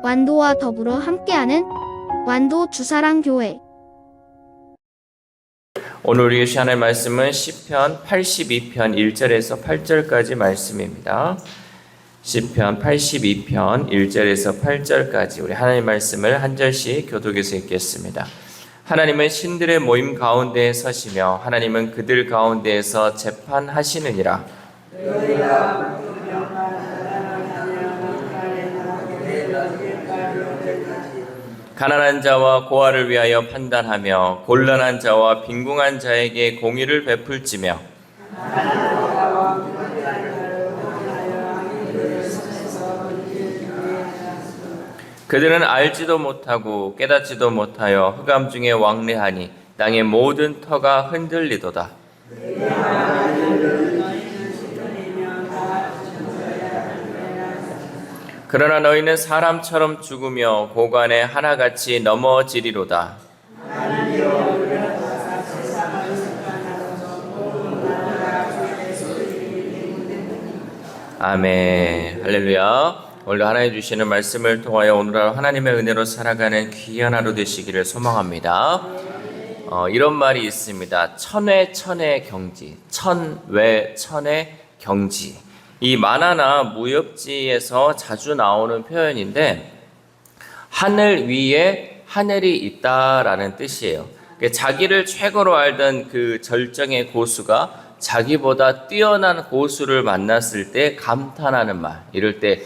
완도와 더불어 함께하는 완도 주사랑교회. 오늘 우리 주신 하나님의 말씀은 시편 82편 1절에서 8절까지 말씀입니다. 시편 82편 1절에서 8절까지 우리 하나님의 말씀을 한 절씩 교독해서 읽겠습니다. 하나님은 신들의 모임 가운데에 서시며 하나님은 그들 가운데에서 재판하시느니라. 가난한 자와 고아를 위하여 판단하며 곤란한 자와 빈궁한 자에게 공의를 베풀지며 그들은 알지도 못하고 깨닫지도 못하여 흑암 중에 왕래하니 땅의 모든 터가 흔들리도다. 그러나 너희는 사람처럼 죽으며 고관에 하나같이 넘어지리로다. 아멘. 할렐루야. 오늘도 하나님 주시는 말씀을 통하여 오늘 하루 하나님의 은혜로 살아가는 귀한 하루 되시기를 소망합니다. 이런 말이 있습니다. 천외천의 경지, 천외천의 경지. 이 만화나 무협지에서 자주 나오는 표현인데 하늘 위에 하늘이 있다라는 뜻이에요. 자기를 최고로 알던 그 절정의 고수가 자기보다 뛰어난 고수를 만났을 때 감탄하는 말, 이럴 때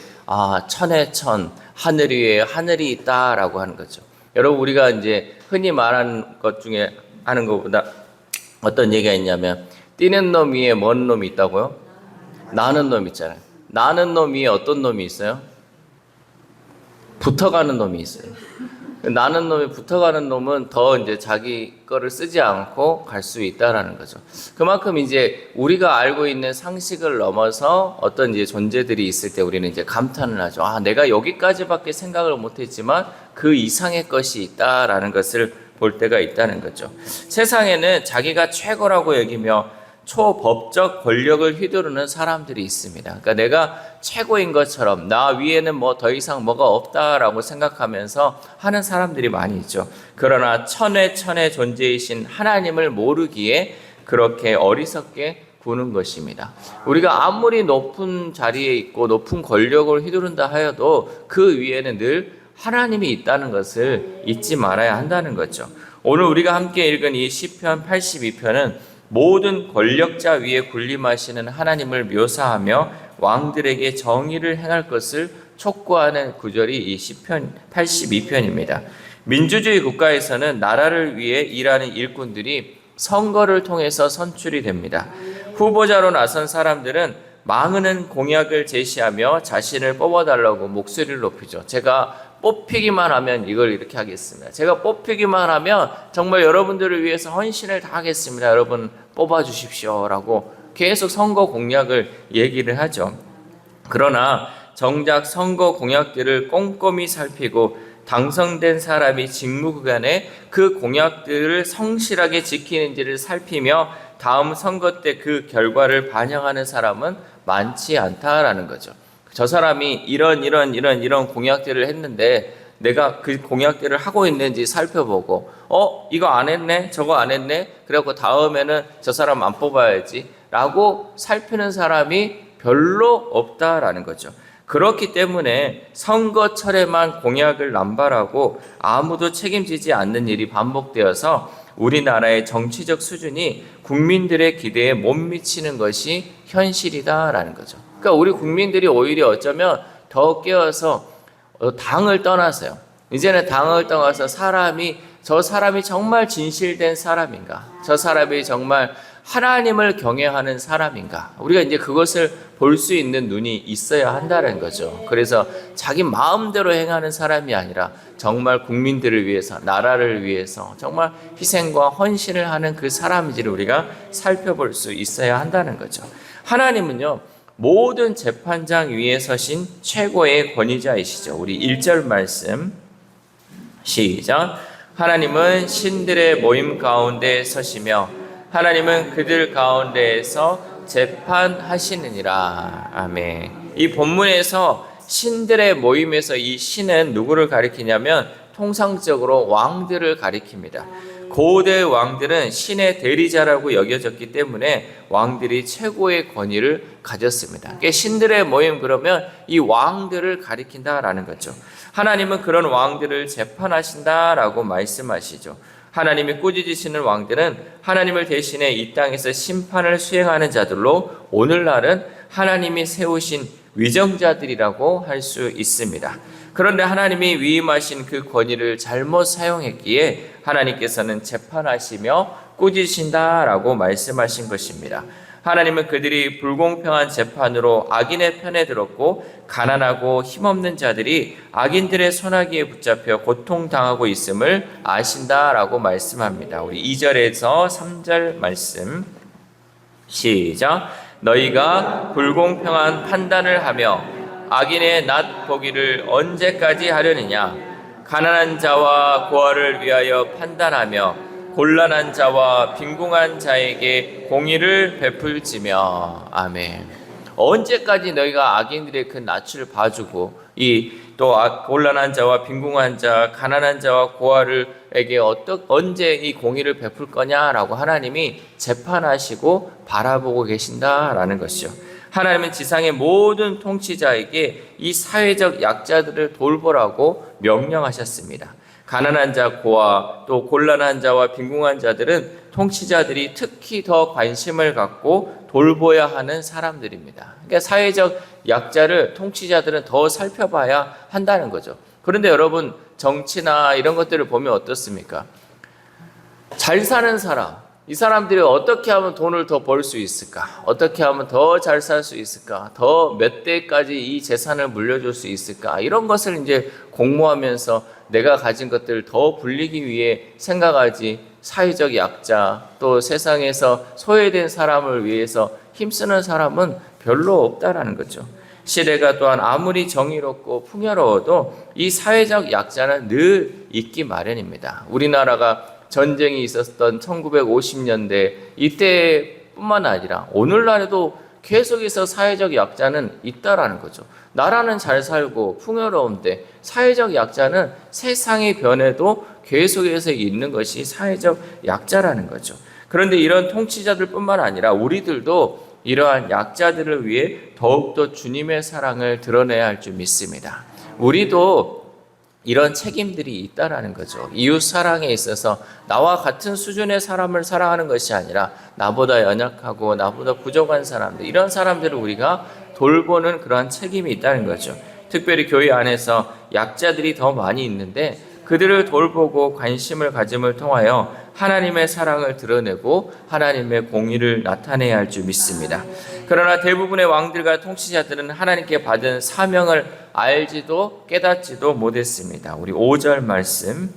천에천, 하늘 위에 하늘이 있다라고 하는 거죠. 여러분, 우리가 이제 흔히 말하는 것 중에 하는 것보다 어떤 얘기가 있냐면 뛰는 놈 위에 먼 놈이 있다고요? 나는 놈 있잖아요. 나는 놈 위에 어떤 놈이 있어요? 붙어가는 놈이 있어요. 나는 놈이 붙어가는 놈은 더 이제 자기 거를 쓰지 않고 갈 수 있다라는 거죠. 그만큼 이제 우리가 알고 있는 상식을 넘어서 어떤 이제 존재들이 있을 때 우리는 이제 감탄을 하죠. 내가 여기까지밖에 생각을 못했지만 그 이상의 것이 있다라는 것을 볼 때가 있다는 거죠. 세상에는 자기가 최고라고 여기며 초법적 권력을 휘두르는 사람들이 있습니다. 그러니까 내가 최고인 것처럼 나 위에는 뭐 더 이상 뭐가 없다라고 생각하면서 하는 사람들이 많이 있죠. 그러나 천의 존재이신 하나님을 모르기에 그렇게 어리석게 구는 것입니다. 우리가 아무리 높은 자리에 있고 높은 권력을 휘두른다 하여도 그 위에는 늘 하나님이 있다는 것을 잊지 말아야 한다는 거죠. 오늘 우리가 함께 읽은 이 시편 82편은 모든 권력자 위에 군림하시는 하나님을 묘사하며 왕들에게 정의를 행할 것을 촉구하는 구절이 이 시편 82편입니다. 민주주의 국가에서는 나라를 위해 일하는 일꾼들이 선거를 통해서 선출이 됩니다. 후보자로 나선 사람들은 많은 공약을 제시하며 자신을 뽑아달라고 목소리를 높이죠. 제가 뽑히기만 하면 이걸 이렇게 하겠습니다. 제가 뽑히기만 하면 정말 여러분들을 위해서 헌신을 다 하겠습니다. 여러분 뽑아주십시오 라고 계속 선거 공약을 얘기를 하죠. 그러나 정작 선거 공약들을 꼼꼼히 살피고 당선된 사람이 직무 기간에 그 공약들을 성실하게 지키는지를 살피며 다음 선거 때 그 결과를 반영하는 사람은 많지 않다라는 거죠. 저 사람이 이런 공약들을 했는데 내가 그 공약들을 하고 있는지 살펴보고 이거 안 했네 저거 안 했네 그래갖고 다음에는 저 사람 안 뽑아야지 라고 살피는 사람이 별로 없다라는 거죠. 그렇기 때문에 선거철에만 공약을 남발하고 아무도 책임지지 않는 일이 반복되어서 우리나라의 정치적 수준이 국민들의 기대에 못 미치는 것이 현실이다라는 거죠. 그러니까 우리 국민들이 오히려 어쩌면 더 깨어서 당을 떠나서요. 이제는 당을 떠나서 저 사람이 정말 진실된 사람인가? 저 사람이 정말 하나님을 경외하는 사람인가? 우리가 이제 그것을 볼 수 있는 눈이 있어야 한다는 거죠. 그래서 자기 마음대로 행하는 사람이 아니라 정말 국민들을 위해서, 나라를 위해서 정말 희생과 헌신을 하는 그 사람인지를 우리가 살펴볼 수 있어야 한다는 거죠. 하나님은요, 모든 재판장 위에 서신 최고의 권위자이시죠. 우리 1절 말씀 시작. 하나님은 신들의 모임 가운데 서시며 하나님은 그들 가운데에서 재판하시느니라. 아멘. 이 본문에서 신들의 모임에서 이 신은 누구를 가리키냐면 통상적으로 왕들을 가리킵니다. 고대 왕들은 신의 대리자라고 여겨졌기 때문에 왕들이 최고의 권위를 가졌습니다. 그러니까 신들의 모임 그러면 이 왕들을 가리킨다라는 거죠. 하나님은 그런 왕들을 재판하신다라고 말씀하시죠. 하나님이 꾸짖으시는 왕들은 하나님을 대신해 이 땅에서 심판을 수행하는 자들로 오늘날은 하나님이 세우신 위정자들이라고 할 수 있습니다. 그런데 하나님이 위임하신 그 권위를 잘못 사용했기에 하나님께서는 재판하시며 꾸짖으신다라고 말씀하신 것입니다. 하나님은 그들이 불공평한 재판으로 악인의 편에 들었고 가난하고 힘없는 자들이 악인들의 손아귀에 붙잡혀 고통당하고 있음을 아신다라고 말씀합니다. 우리 2절에서 3절 말씀 시작. 너희가 불공평한 판단을 하며 악인의 낫 보기를 언제까지 하려느냐. 가난한 자와 고아를 위하여 판단하며 곤란한 자와 빈궁한 자에게 공의를 베풀지며. 아멘. 언제까지 너희가 악인들의 그 낯을 봐주고 또 곤란한 자와 빈궁한 자, 가난한 자와 고아를에게 언제 이 공의를 베풀 거냐라고 하나님이 재판하시고 바라보고 계신다라는 것이죠. 하나님은 지상의 모든 통치자에게 이 사회적 약자들을 돌보라고 명령하셨습니다. 가난한 자, 고아, 또 곤란한 자와 빈궁한 자들은 통치자들이 특히 더 관심을 갖고 돌보야 하는 사람들입니다. 그러니까 사회적 약자를 통치자들은 더 살펴봐야 한다는 거죠. 그런데 여러분, 정치나 이런 것들을 보면 어떻습니까? 잘 사는 사람, 이 사람들이 어떻게 하면 돈을 더 벌 수 있을까? 어떻게 하면 더 잘 살 수 있을까? 더 몇 대까지 이 재산을 물려줄 수 있을까? 이런 것을 이제 공모하면서 내가 가진 것들을 더 불리기 위해 생각하지, 사회적 약자, 또 세상에서 소외된 사람을 위해서 힘쓰는 사람은 별로 없다라는 거죠. 시대가 또한 아무리 정의롭고 풍요로워도 이 사회적 약자는 늘 있기 마련입니다. 우리나라가 전쟁이 있었던 1950년대 이때뿐만 아니라 오늘날에도 계속해서 사회적 약자는 있다라는 거죠. 나라는 잘 살고 풍요로운데 사회적 약자는 세상의 변해도 계속해서 있는 것이 사회적 약자라는 거죠. 그런데 이런 통치자들뿐만 아니라 우리들도 이러한 약자들을 위해 더욱더 주님의 사랑을 드러내야 할 줄 믿습니다. 우리도 이런 책임들이 있다라는 거죠. 이웃 사랑에 있어서 나와 같은 수준의 사람을 사랑하는 것이 아니라 나보다 연약하고 나보다 부족한 사람들, 이런 사람들을 우리가 돌보는 그러한 책임이 있다는 거죠. 특별히 교회 안에서 약자들이 더 많이 있는데 그들을 돌보고 관심을 가짐을 통하여 하나님의 사랑을 드러내고 하나님의 공의를 나타내야 할 줄 믿습니다. 그러나 대부분의 왕들과 통치자들은 하나님께 받은 사명을 알지도 깨닫지도 못했습니다. 우리 5절 말씀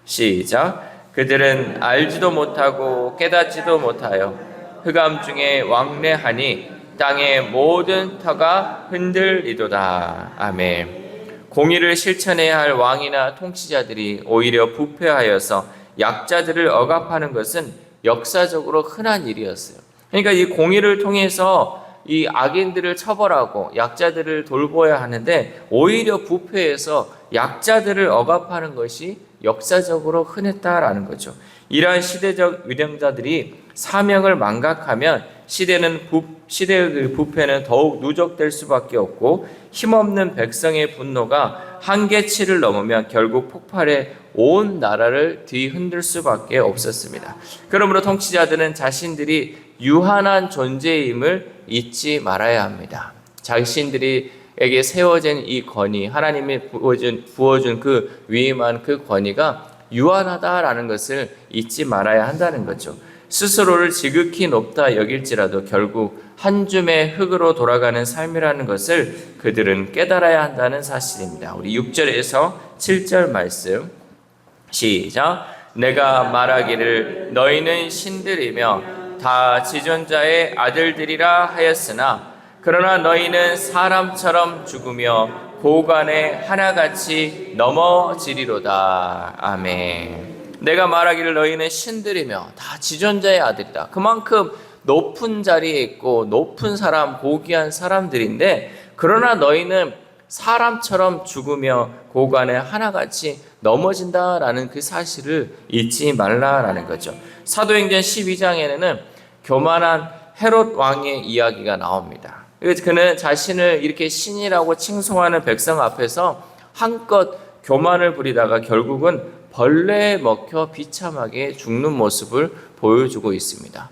시작. 그들은 알지도 못하고 깨닫지도 못하여 흑암 중에 왕래하니 땅의 모든 터가 흔들리도다. 아멘. 공의를 실천해야 할 왕이나 통치자들이 오히려 부패하여서 약자들을 억압하는 것은 역사적으로 흔한 일이었어요. 그러니까 이 공의를 통해서 이 악인들을 처벌하고 약자들을 돌보아야 하는데 오히려 부패해서 약자들을 억압하는 것이 역사적으로 흔했다라는 거죠. 이러한 시대적 위령자들이 사명을 망각하면 시대의 부패는 더욱 누적될 수밖에 없고 힘없는 백성의 분노가 한계치를 넘으면 결국 폭발해 온 나라를 뒤흔들 수밖에 없었습니다. 그러므로 통치자들은 자신들이 유한한 존재임을 잊지 말아야 합니다. 자신들에게 세워진 이 권위, 하나님이 부어준 그 위임한 그 권위가 유한하다라는 것을 잊지 말아야 한다는 거죠. 스스로를 지극히 높다 여길지라도 결국 한 줌의 흙으로 돌아가는 삶이라는 것을 그들은 깨달아야 한다는 사실입니다. 우리 6절에서 7절 말씀 시작. 내가 말하기를 너희는 신들이며 다 지존자의 아들들이라 하였으나 그러나 너희는 사람처럼 죽으며 고관에 하나같이 넘어지리로다. 아멘. 내가 말하기를 너희는 신들이며 다 지존자의 아들이다. 그만큼 높은 자리에 있고 높은 사람, 고귀한 사람들인데 그러나 너희는 사람처럼 죽으며 고관에 하나같이 넘어진다라는 그 사실을 잊지 말라라는 거죠. 사도행전 12장에는 교만한 헤롯 왕의 이야기가 나옵니다. 그는 자신을 이렇게 신이라고 칭송하는 백성 앞에서 한껏 교만을 부리다가 결국은 벌레에 먹혀 비참하게 죽는 모습을 보여주고 있습니다.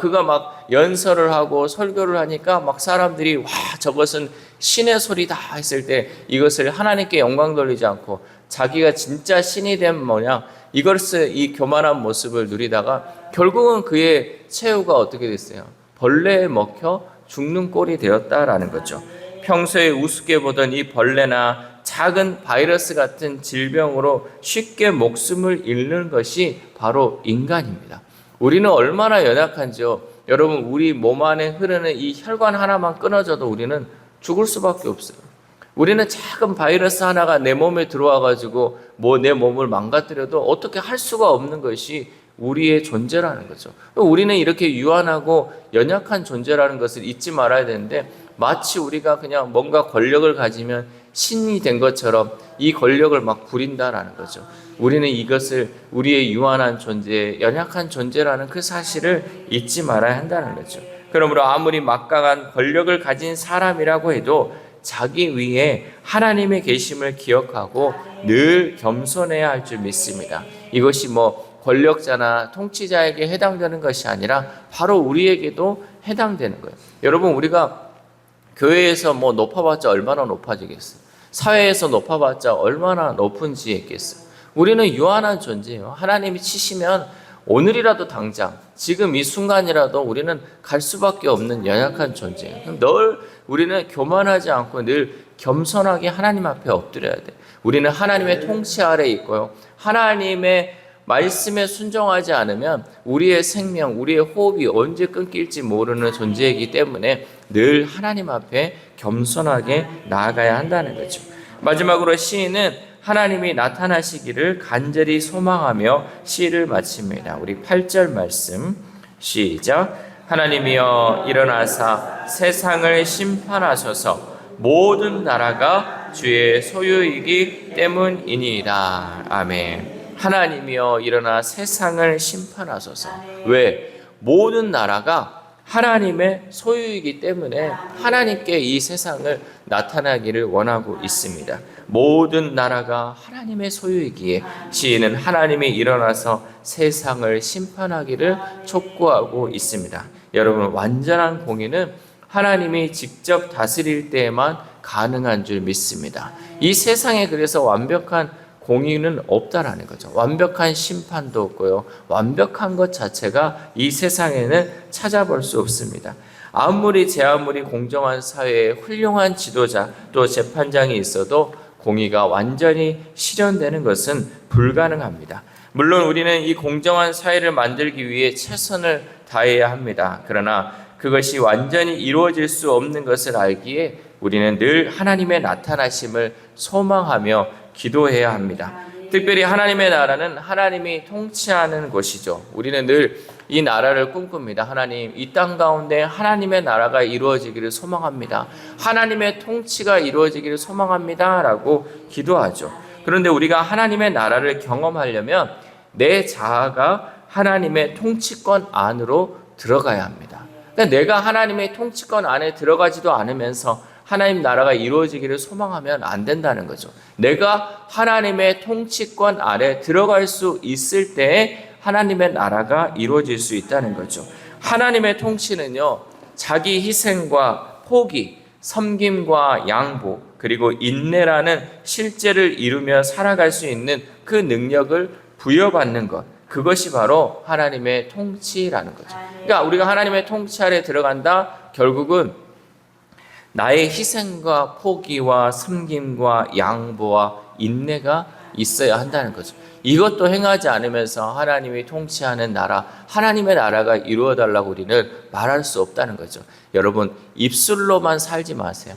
그가 막 연설을 하고 설교를 하니까 막 사람들이 와, 저것은 신의 소리다 했을 때 이것을 하나님께 영광 돌리지 않고 자기가 진짜 신이 된 모양 이것을 이 교만한 모습을 누리다가 결국은 그의 최후가 어떻게 됐어요? 벌레에 먹혀 죽는 꼴이 되었다라는 거죠. 평소에 우습게 보던 이 벌레나 작은 바이러스 같은 질병으로 쉽게 목숨을 잃는 것이 바로 인간입니다. 우리는 얼마나 연약한지요. 여러분, 우리 몸 안에 흐르는 이 혈관 하나만 끊어져도 우리는 죽을 수밖에 없어요. 우리는 작은 바이러스 하나가 내 몸에 들어와 가지고 내 몸을 망가뜨려도 어떻게 할 수가 없는 것이 우리의 존재라는 거죠. 우리는 이렇게 유한하고 연약한 존재라는 것을 잊지 말아야 되는데 마치 우리가 그냥 뭔가 권력을 가지면 신이 된 것처럼 이 권력을 막 부린다라는 거죠. 우리는 이것을 우리의 유한한 존재, 연약한 존재라는 그 사실을 잊지 말아야 한다는 거죠. 그러므로 아무리 막강한 권력을 가진 사람이라고 해도 자기 위에 하나님의 계심을 기억하고 늘 겸손해야 할 줄 믿습니다. 이것이 권력자나 통치자에게 해당되는 것이 아니라 바로 우리에게도 해당되는 거예요. 여러분, 우리가 교회에서 높아봤자 얼마나 높아지겠어요? 사회에서 높아봤자 얼마나 높은지 있겠어요? 우리는 유한한 존재예요. 하나님이 치시면 오늘이라도 당장 지금 이 순간이라도 우리는 갈 수밖에 없는 연약한 존재예요. 늘 우리는 교만하지 않고 늘 겸손하게 하나님 앞에 엎드려야 돼. 우리는 하나님의 통치 아래 있고요. 하나님의 말씀에 순종하지 않으면 우리의 생명, 우리의 호흡이 언제 끊길지 모르는 존재이기 때문에 늘 하나님 앞에 겸손하게 나아가야 한다는 거죠. 마지막으로 시인은 하나님이 나타나시기를 간절히 소망하며 시를 마칩니다. 우리 8절 말씀 시작. 하나님이여 일어나사 세상을 심판하소서. 모든 나라가 주의 소유이기 때문이니이다. 아멘. 하나님이여 일어나 세상을 심판하소서. 왜? 모든 나라가 하나님의 소유이기 때문에 하나님께 이 세상을 나타나기를 원하고 있습니다. 모든 나라가 하나님의 소유이기에 시인은 하나님이 일어나서 세상을 심판하기를 촉구하고 있습니다. 여러분, 완전한 공의는 하나님이 직접 다스릴 때에만 가능한 줄 믿습니다. 이 세상에 그래서 완벽한 공의는 없다라는 거죠. 완벽한 심판도 없고요. 완벽한 것 자체가 이 세상에는 찾아볼 수 없습니다. 아무리 공정한 사회에 훌륭한 지도자 또 재판장이 있어도 공의가 완전히 실현되는 것은 불가능합니다. 물론 우리는 이 공정한 사회를 만들기 위해 최선을 다해야 합니다. 그러나 그것이 완전히 이루어질 수 없는 것을 알기에 우리는 늘 하나님의 나타나심을 소망하며 기도해야 합니다. 특별히 하나님의 나라는 하나님이 통치하는 곳이죠. 우리는 늘 이 나라를 꿈꿉니다. 하나님, 이 땅 가운데 하나님의 나라가 이루어지기를 소망합니다. 하나님의 통치가 이루어지기를 소망합니다. 라고 기도하죠. 그런데 우리가 하나님의 나라를 경험하려면 내 자아가 하나님의 통치권 안으로 들어가야 합니다. 근데 내가 하나님의 통치권 안에 들어가지도 않으면서 하나님 나라가 이루어지기를 소망하면 안 된다는 거죠. 내가 하나님의 통치권 아래 들어갈 수 있을 때에 하나님의 나라가 이루어질 수 있다는 거죠. 하나님의 통치는요, 자기 희생과 포기, 섬김과 양보, 그리고 인내라는 실제를 이루며 살아갈 수 있는 그 능력을 부여받는 것, 그것이 바로 하나님의 통치라는 거죠. 그러니까 우리가 하나님의 통치 아래 들어간다, 결국은 나의 희생과 포기와 섬김과 양보와 인내가 있어야 한다는 거죠. 이것도 행하지 않으면서 하나님이 통치하는 나라, 하나님의 나라가 이루어달라고 우리는 말할 수 없다는 거죠. 여러분, 입술로만 살지 마세요.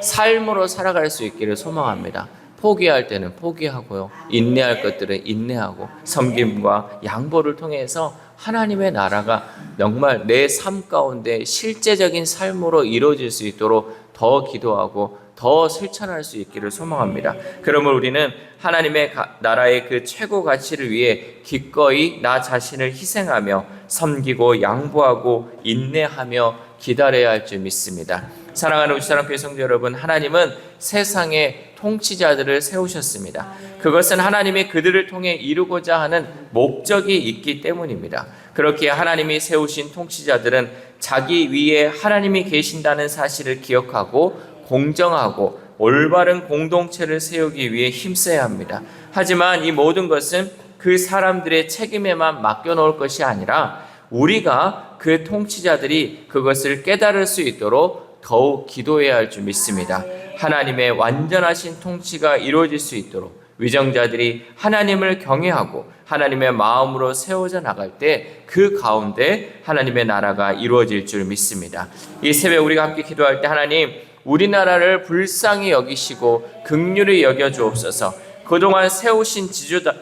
삶으로 살아갈 수 있기를 소망합니다. 포기할 때는 포기하고요. 인내할 것들은 인내하고 섬김과 양보를 통해서 하나님의 나라가 정말 내 삶 가운데 실제적인 삶으로 이루어질 수 있도록 더 기도하고 더 실천할 수 있기를 소망합니다. 그러므로 우리는 하나님의 나라의 그 최고 가치를 위해 기꺼이 나 자신을 희생하며 섬기고 양보하고 인내하며 기다려야 할 줄 믿습니다. 사랑하는 우리 사랑교회 성도 여러분, 하나님은 세상의 통치자들을 세우셨습니다. 그것은 하나님이 그들을 통해 이루고자 하는 목적이 있기 때문입니다. 그렇기에 하나님이 세우신 통치자들은 자기 위에 하나님이 계신다는 사실을 기억하고 공정하고 올바른 공동체를 세우기 위해 힘써야 합니다. 하지만 이 모든 것은 그 사람들의 책임에만 맡겨놓을 것이 아니라 우리가 그 통치자들이 그것을 깨달을 수 있도록 더욱 기도해야 할 줄 믿습니다. 하나님의 완전하신 통치가 이루어질 수 있도록 위정자들이 하나님을 경외하고 하나님의 마음으로 세워져 나갈 때 그 가운데 하나님의 나라가 이루어질 줄 믿습니다. 이 새벽 우리가 함께 기도할 때 하나님, 우리나라를 불쌍히 여기시고 긍휼히 여겨 주옵소서. 그동안 세우신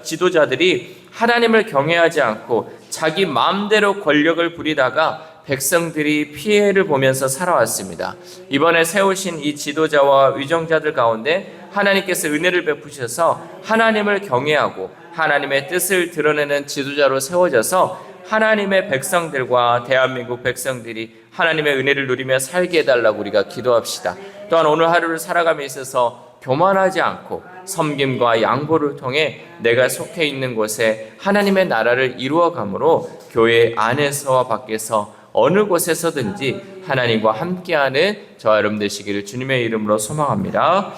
지도자들이 하나님을 경외하지 않고 자기 마음대로 권력을 부리다가 백성들이 피해를 보면서 살아왔습니다. 이번에 세우신 이 지도자와 위정자들 가운데 하나님께서 은혜를 베푸셔서 하나님을 경외하고 하나님의 뜻을 드러내는 지도자로 세워져서 하나님의 백성들과 대한민국 백성들이 하나님의 은혜를 누리며 살게 해달라고 우리가 기도합시다. 또한 오늘 하루를 살아감에 있어서 교만하지 않고 섬김과 양보를 통해 내가 속해 있는 곳에 하나님의 나라를 이루어가므로 교회 안에서와 밖에서 어느 곳에서든지 하나님과 함께하는 저와 여러분 되시기를 주님의 이름으로 소망합니다.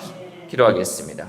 기도하겠습니다.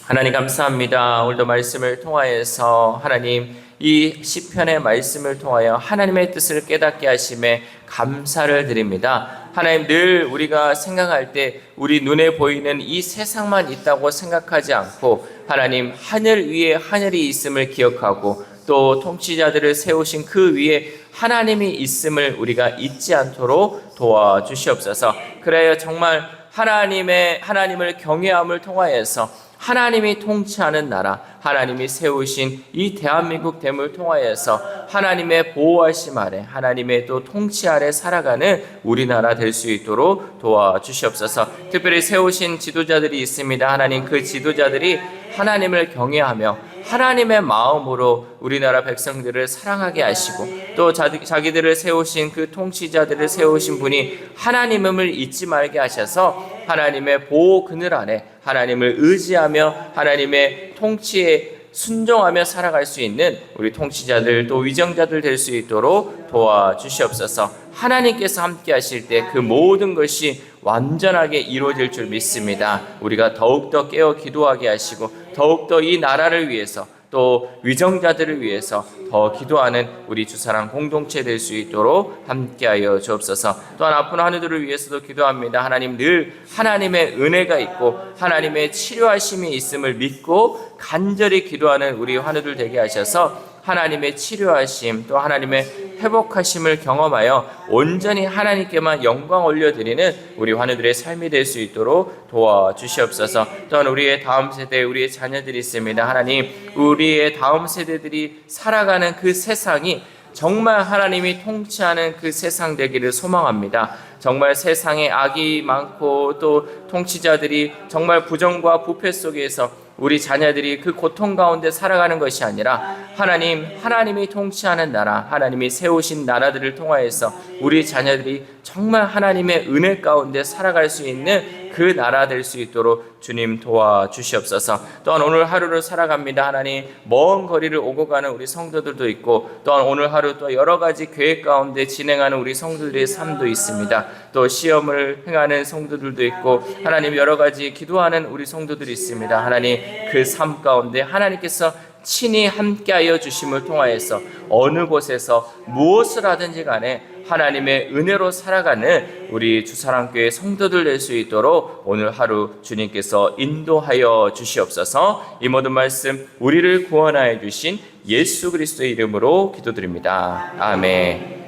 하나님 감사합니다. 오늘도 말씀을 통하여서 하나님 이 시편의 말씀을 통하여 하나님의 뜻을 깨닫게 하심에 감사를 드립니다. 하나님, 늘 우리가 생각할 때 우리 눈에 보이는 이 세상만 있다고 생각하지 않고 하나님, 하늘 위에 하늘이 있음을 기억하고 또 통치자들을 세우신 그 위에 하나님이 있음을 우리가 잊지 않도록 도와주시옵소서. 그래야 정말 하나님을 경외함을 통하여서 하나님이 통치하는 나라, 하나님이 세우신 이 대한민국 됨을 통하여서 하나님의 보호하심 아래, 하나님의 또 통치 아래 살아가는 우리나라 될 수 있도록 도와주시옵소서. 특별히 세우신 지도자들이 있습니다. 하나님, 그 지도자들이 하나님을 경외하며 하나님의 마음으로 우리나라 백성들을 사랑하게 하시고 또 자기들을 세우신 그 통치자들을 세우신 분이 하나님임을 잊지 말게 하셔서 하나님의 보호 그늘 아래 하나님을 의지하며 하나님의 통치에 순종하며 살아갈 수 있는 우리 통치자들 또 위정자들 될 수 있도록 도와주시옵소서. 하나님께서 함께 하실 때 그 모든 것이 완전하게 이루어질 줄 믿습니다. 우리가 더욱더 깨어 기도하게 하시고 더욱더 이 나라를 위해서 또 위정자들을 위해서 더 기도하는 우리 주사랑 공동체 될 수 있도록 함께하여 주옵소서. 또한 아픈 환우들을 위해서도 기도합니다. 하나님, 늘 하나님의 은혜가 있고 하나님의 치료하심이 있음을 믿고 간절히 기도하는 우리 환우들 되게 하셔서 하나님의 치료하심 또 하나님의 회복하심을 경험하여 온전히 하나님께만 영광 올려드리는 우리 환우들의 삶이 될 수 있도록 도와주시옵소서. 또한 우리의 다음 세대, 우리의 자녀들이 있습니다. 하나님, 우리의 다음 세대들이 살아가는 그 세상이 정말 하나님이 통치하는 그 세상 되기를 소망합니다. 정말 세상에 악이 많고 또 통치자들이 정말 부정과 부패 속에서 우리 자녀들이 그 고통 가운데 살아가는 것이 아니라 하나님이 통치하는 나라, 하나님이 세우신 나라들을 통하여서 우리 자녀들이 정말 하나님의 은혜 가운데 살아갈 수 있는 그 나라 될 수 있도록 주님 도와주시옵소서. 또한 오늘 하루를 살아갑니다. 하나님, 먼 거리를 오고 가는 우리 성도들도 있고 또한 오늘 하루 또 여러 가지 계획 가운데 진행하는 우리 성도들의 삶도 있습니다. 또 시험을 행하는 성도들도 있고 하나님 여러 가지 기도하는 우리 성도들이 있습니다. 하나님, 그 삶 가운데 하나님께서 친히 함께하여 주심을 통하여서 어느 곳에서 무엇을 하든지 간에 하나님의 은혜로 살아가는 우리 주사랑교회 성도들 될 수 있도록 오늘 하루 주님께서 인도하여 주시옵소서. 이 모든 말씀 우리를 구원하여 주신 예수 그리스도의 이름으로 기도드립니다. 아멘.